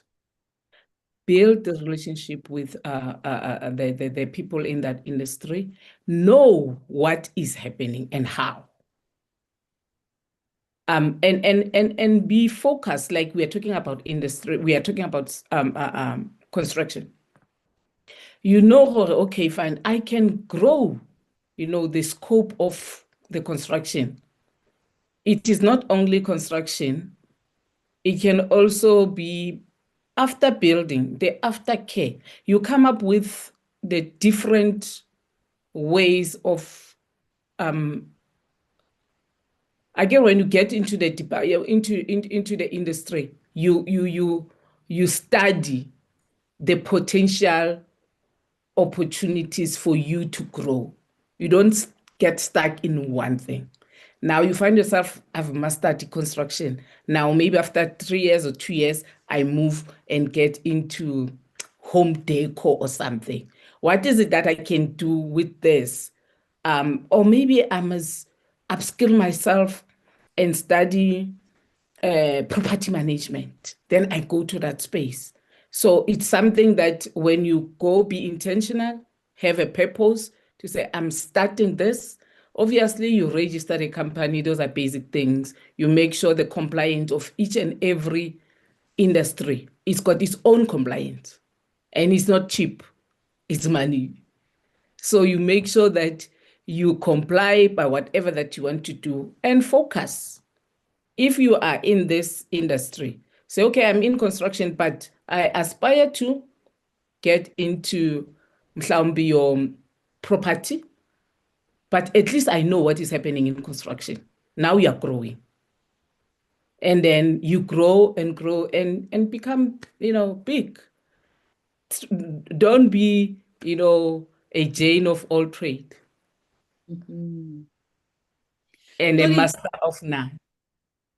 Build the relationship with the people in that industry. Know what is happening and how. And be focused, like we are talking about industry, we are talking about construction. You know, okay, fine, I can grow, the scope of the construction. It is not only construction, it can also be after building, the aftercare. You come up with the different ways of again, when you get into the into the industry, you study the potential opportunities for you to grow. You don't get stuck in one thing. Now you find yourself, I've mastered construction. Now maybe after 3 years or 2 years, I move and get into home decor or something. What is it that I can do with this? Or maybe I must upskill myself and study property management. Then I go to that space. So it's something that when you go, be intentional, have a purpose to say, I'm starting this. Obviously, you register a company. Those are basic things. You make sure the compliance of each and every industry. It's got its own compliance. And it's not cheap. It's money. So you make sure that you comply by whatever that you want to do and focus. If you are in this industry, say, okay, I'm in construction, but I aspire to get into your property, but at least I know what is happening in construction. Now you are growing. And then you grow and grow and become, big. Don't be, a Jane of all trade Mhm. and a Xoli, master of none.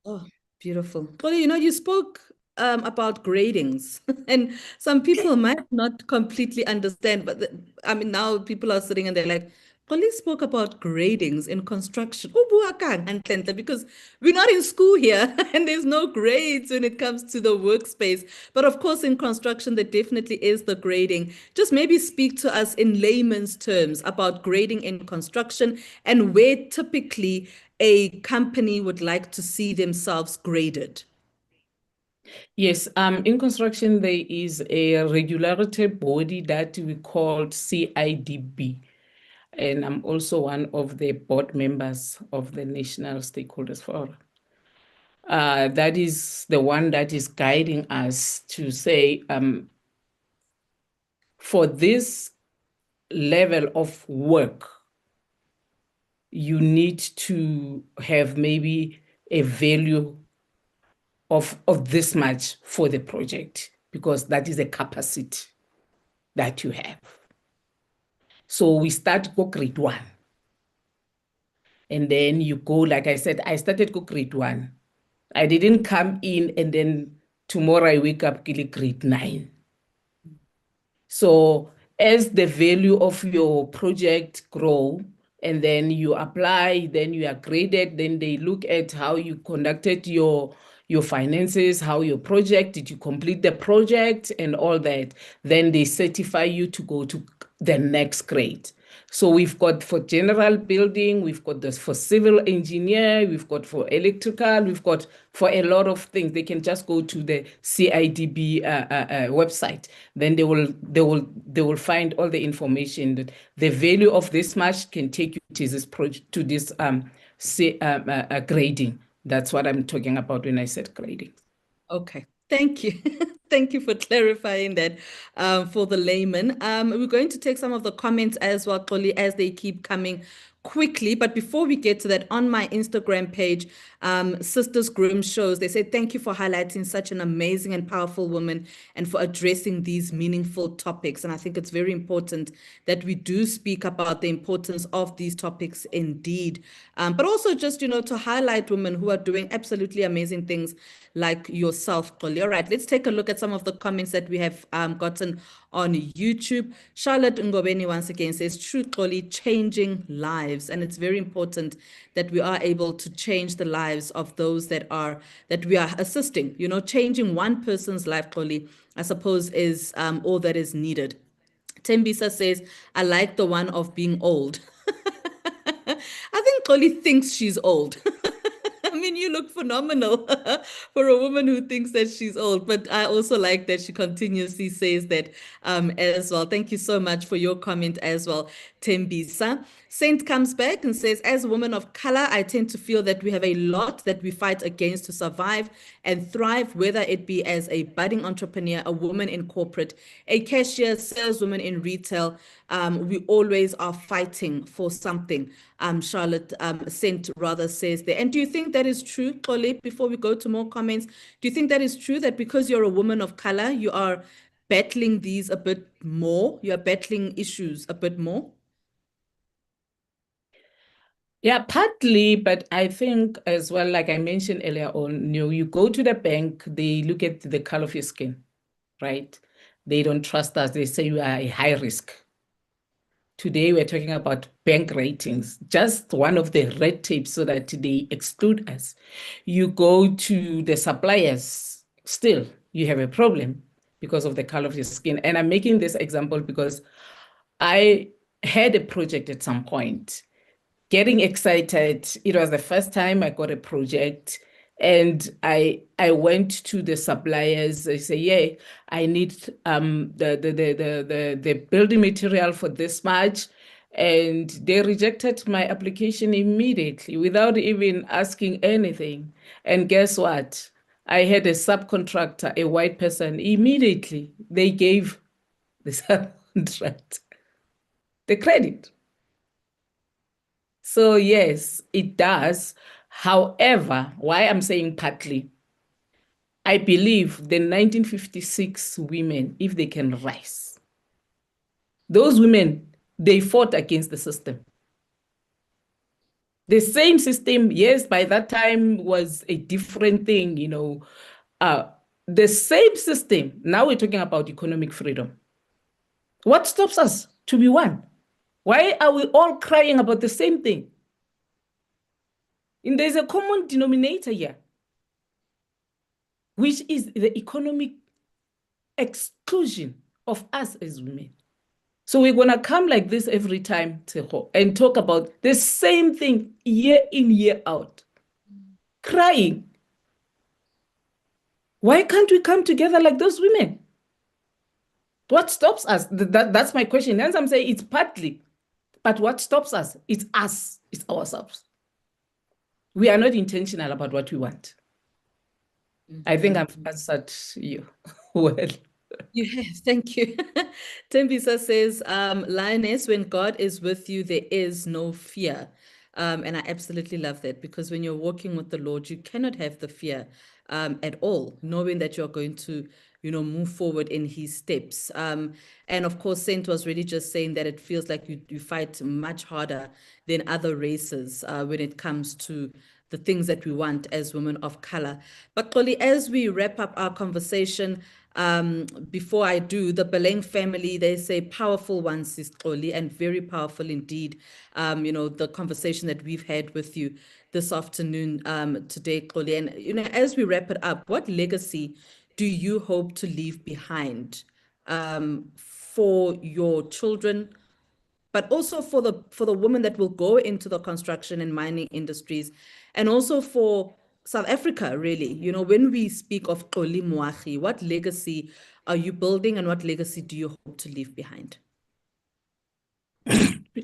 oh, beautiful. Xoli, you spoke about gradings, and some people might not completely understand, but I mean, now people are sitting and they're like, Xoli spoke about gradings in construction. O bua kang hantle-ntle? Because we're not in school here, and there's no grades when it comes to the workspace. But of course, in construction, there definitely is the grading. Just maybe speak to us in layman's terms about grading in construction and where typically a company would like to see themselves graded. Yes, in construction, there is a regulatory body that we call CIDB. And I'm also one of the board members of the National Stakeholders Forum. That is the one that is guiding us to say, for this level of work, you need to have maybe a value of this much for the project, because that is a capacity that you have. So we start go grade 1. And then you go, like I said, I started go grade 1. I didn't come in and then tomorrow I wake up grade 9. So as the value of your project grow, and then you apply, then you are graded, then they look at how you conducted your finances, how your project, did you complete the project and all that. Then they certify you to go to the next grade. So we've got for general building, we've got this for civil engineer, we've got for electrical, we've got for a lot of things. They can just go to the CIDB website. Then they will find all the information that the value of this much can take you to this grading. That's what I'm talking about when I said grading. Okay, thank you. Thank you for clarifying that for the layman. We're going to take some of the comments as well, Xoli, as they keep coming quickly. But before we get to that, on my Instagram page, Sisters Groom Shows, they say, thank you for highlighting such an amazing and powerful woman and for addressing these meaningful topics. And I think it's very important that we do speak about the importance of these topics indeed. But also just, to highlight women who are doing absolutely amazing things like yourself, Xoli. All right, let's take a look at some of the comments that we have gotten on YouTube. Charlotte Ngobeni once again says, true, Xoli, changing lives. And it's very important that we are able to change the lives of those that we are assisting. Changing one person's life, Xoli, I suppose, is all that is needed. Tembisa says, I like the one of being old. I think Xoli thinks she's old. I mean, you look phenomenal for a woman who thinks that she's old, but I also like that she continuously says that as well. Thank you so much for your comment as well, Tembisa. Saint comes back and says, as a woman of color, I tend to feel that we have a lot that we fight against to survive and thrive, whether it be as a budding entrepreneur, a woman in corporate, a cashier, saleswoman in retail. We always are fighting for something. Charlotte Saint rather says there. And do you think that is true, Xoli, before we go to more comments? Do you think that is true, that because you're a woman of color, you are battling these a bit more? You are battling issues a bit more? Yeah, partly, but I think as well, like I mentioned earlier on, you go to the bank, they look at the color of your skin, right? They don't trust us. They say you are a high risk. Today, we're talking about bank ratings, just one of the red tapes so that they exclude us. You go to the suppliers, still, you have a problem because of the color of your skin. And I'm making this example because I had a project at some point, getting excited. It was the first time I got a project. And I went to the suppliers. I say, yeah, I need the building material for this much. And they rejected my application immediately without even asking anything. And guess what? I had a subcontractor, a white person, immediately they gave the subcontract the credit. So yes, it does. However, why I'm saying partly, I believe the 1956 women, if they can rise, those women, they fought against the system. The same system, yes, by that time was a different thing, the same system. Now we're talking about economic freedom. What stops us to be one? Why are we all crying about the same thing? And there's a common denominator here, which is the economic exclusion of us as women. So we're going to come like this every time, Tshego, and talk about the same thing year in, year out, crying. Why can't we come together like those women? What stops us? That's my question. And I'm saying it's partly, but what stops us? It's us, it's ourselves. We are not intentional about what we want. I think I've answered you well. Yes, thank you. Tembisa says, Lioness, when God is with you, there is no fear. And I absolutely love that, because when you're walking with the Lord, you cannot have the fear at all, knowing that you're going to, move forward in his steps. And of course, Saint was really just saying that it feels like you fight much harder than other races when it comes to the things that we want as women of color. But Xoli, as we wrap up our conversation, before I do, the Beleng family, they say powerful ones, Sis Xoli, and very powerful indeed. The conversation that we've had with you this afternoon, today, Xoli. And, as we wrap it up, what legacy do you hope to leave behind for your children, but also for the women that will go into the construction and mining industries, and also for South Africa, really? When we speak of Xoli Moagi, what legacy are you building and what legacy do you hope to leave behind?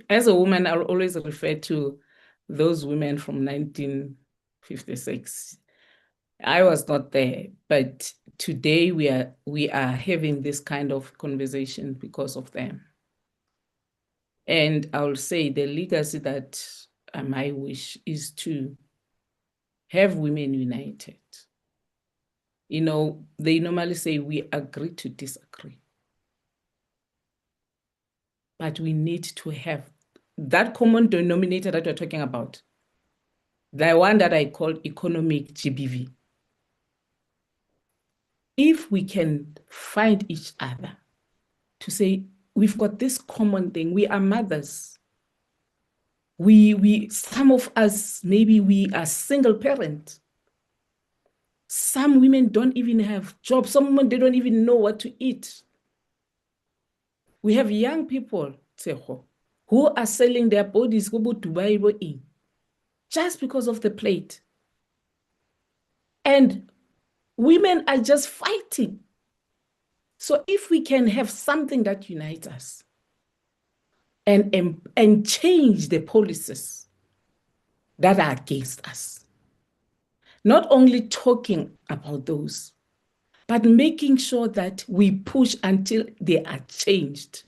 As a woman, I'll always refer to those women from 1956. I was not there, but today we are having this kind of conversation because of them. And I will say the legacy that I wish is to have women united. You know, they normally say we agree to disagree. But we need to have that common denominator that we're talking about, the one that I call economic GBV. If we can find each other to say, we've got this common thing, we are mothers. Some of us, maybe we are single parent. Some women don't even have jobs. Some women, they don't even know what to eat. We have young people, Tshego, who are selling their bodies just because of the plate. And women are just fighting. So if we can have something that unites us and change the policies that are against us, not only talking about those, but making sure that we push until they are changed.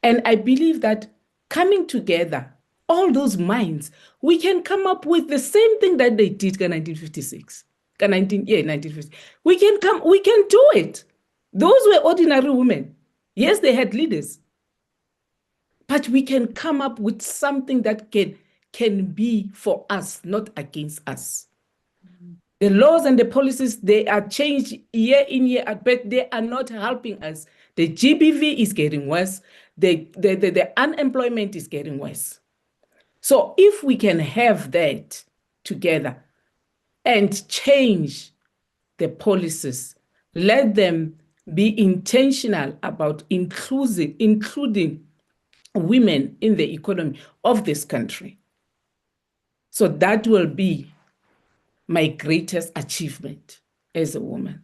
And I believe that coming together, all those minds, we can come up with the same thing that they did in 1956. 1950. We can do it. Those were ordinary women. Yes, they had leaders. But we can come up with something that can be for us, not against us. The laws and the policies, they are changed year in, year out, but they are not helping us. The GBV is getting worse. The unemployment is getting worse. So if we can have that together and change the policies, let them be intentional about including women in the economy of this country. So that will be my greatest achievement as a woman.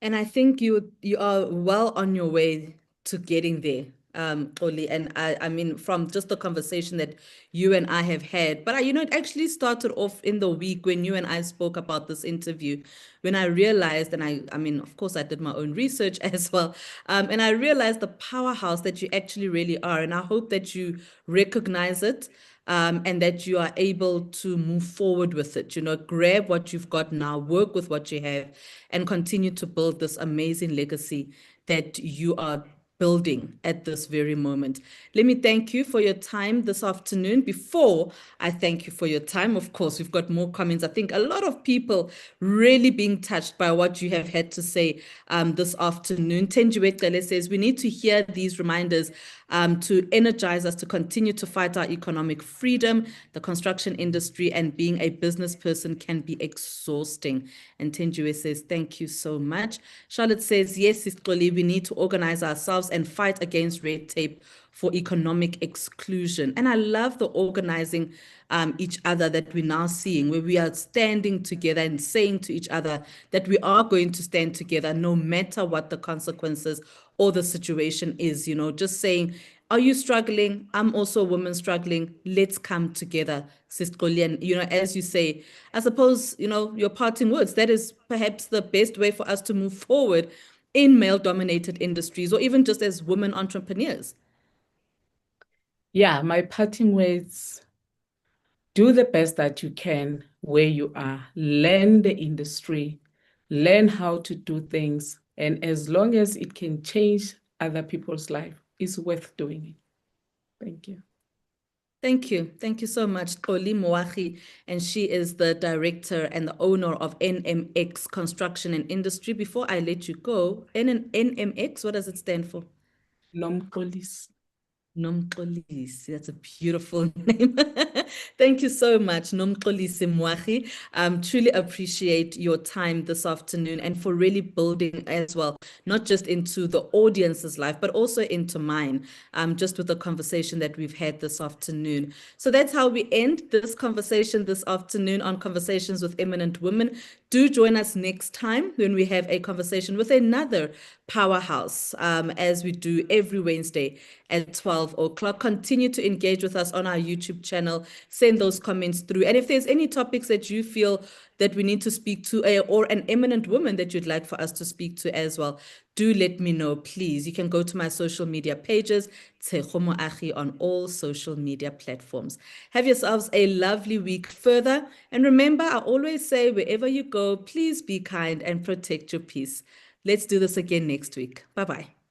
And I think you are well on your way to getting there, Xoli. And I mean, from just the conversation that you and I have had, but it actually started off in the week when you and I spoke about this interview, when I realized, and I mean, of course, I did my own research as well, and I realized the powerhouse that you actually really are. And I hope that you recognize it. And that you are able to move forward with it, grab what you've got now, work with what you have, and continue to build this amazing legacy that you are building at this very moment. Let me thank you for your time this afternoon. Before I thank you for your time, of course, we've got more comments. I think a lot of people really being touched by what you have had to say this afternoon. Tenjiwe says, we need to hear these reminders to energize us to continue to fight our economic freedom. The construction industry and being a business person can be exhausting. And Tenjiwe says, thank you so much. Charlotte says, yes, Xoli, we need to organize ourselves and fight against red tape for economic exclusion. And I love the organizing each other that we're now seeing, where we are standing together and saying to each other that we are going to stand together no matter what the consequences or the situation is, just saying, are you struggling? I'm also a woman struggling. Let's come together, Sis Xoli. And, as you say, I suppose, your parting words, that is perhaps the best way for us to move forward in male-dominated industries or even just as women entrepreneurs. Yeah, my parting words, do the best that you can where you are. Learn the industry, learn how to do things. And as long as it can change other people's life, it's worth doing it. Thank you. Thank you. Thank you so much, Xoli Moagi. And she is the director and the owner of NMX Construction and Industry. Before I let you go, NMX, what does it stand for? Nomxolisi. Nomxolisi, that's a beautiful name. Thank you so much, Nomxolisi Moagi. Truly appreciate your time this afternoon and for really building as well, not just into the audience's life, but also into mine, just with the conversation that we've had this afternoon. So that's how we end this conversation this afternoon on Conversations with Eminent Women. Do join us next time when we have a conversation with another powerhouse, as we do every Wednesday at 12 o'clock. Continue to engage with us on our YouTube channel. Send those comments through. And if there's any topics that you feel that we need to speak to, or an eminent woman that you'd like for us to speak to as well, do let me know, please. You can go to my social media pages, Tshegohaco Moagi, on all social media platforms. Have yourselves a lovely week further. And remember, I always say, wherever you go, please be kind and protect your peace. Let's do this again next week. Bye-bye.